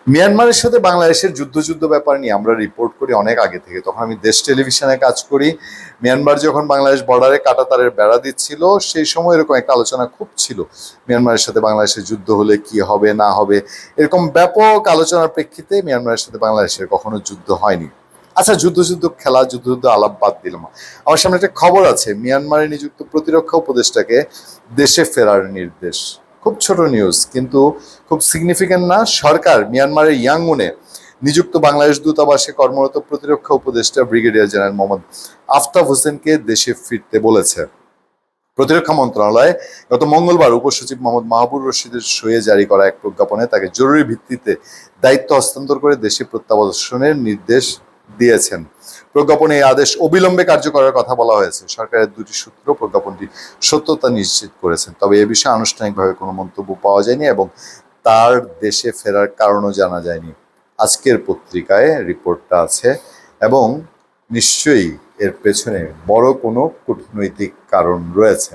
মিয়ানমারের সাথে বাংলাদেশের যুদ্ধ ব্যাপার নিয়ে আমরা রিপোর্ট করি অনেক আগে থেকে। তখন আমি দেশ টেলিভিশনে কাজ করি। মিয়ানমার যখন বাংলাদেশ বর্ডারে কাঁটাতারের বেড়া দিচ্ছিল, সেই সময় এরকম একটা আলোচনা খুব ছিল, মিয়ানমারের সাথে বাংলাদেশের যুদ্ধ হলে কি হবে না হবে, এরকম ব্যাপক আলোচনার প্রেক্ষিতে মিয়ানমারের সাথে বাংলাদেশের কখনো যুদ্ধ হয়নি। আচ্ছা, যুদ্ধ খেলা, যুদ্ধ আলাপ বাদ দিলাম। আমার সামনে একটা খবর আছে, মিয়ানমারে নিযুক্ত প্রতিরক্ষা উপদেষ্টাকে দেশে ফেরার নির্দেশ। খুব ছোট নিউজ, কিন্তু খুব সিগনিফিক্যান্ট না? সরকার মিয়ানমারের ইয়াঙ্গুনে নিযুক্ত বাংলাদেশ দূতাবাসে কর্মরত প্রতিরক্ষা উপদেষ্টা ব্রিগেডিয়ার জেনারেল মোহাম্মদ আফতাব হোসেনকে দেশে ফিরতে বলেছে। প্রতিরক্ষা মন্ত্রণালয় গত মঙ্গলবার উপসচিব মোহাম্মদ মাহবুব রশিদের সইয়ে জারি করা এক প্রজ্ঞাপনে তাকে জরুরি ভিত্তিতে দায়িত্ব হস্তান্তর করে দেশে প্রত্যাবাসনের নির্দেশ দিয়েছেন। প্রজ্ঞাপনে এই আদেশ অবিলম্বে কার্যকরের কথা বলা হয়েছে। সরকারের দুটি সূত্র প্রজ্ঞাপনটি সত্যতা নিশ্চিত করেছেন, তবে এ বিষয়ে আনুষ্ঠানিকভাবে কোনো মন্তব্য পাওয়া যায়নি এবং তার দেশে ফেরার কারণও জানা যায়নি। আজকের পত্রিকায় রিপোর্টটা আছে এবং নিশ্চয়ই এর পেছনে বড় কোনো কূটনৈতিক কারণ রয়েছে।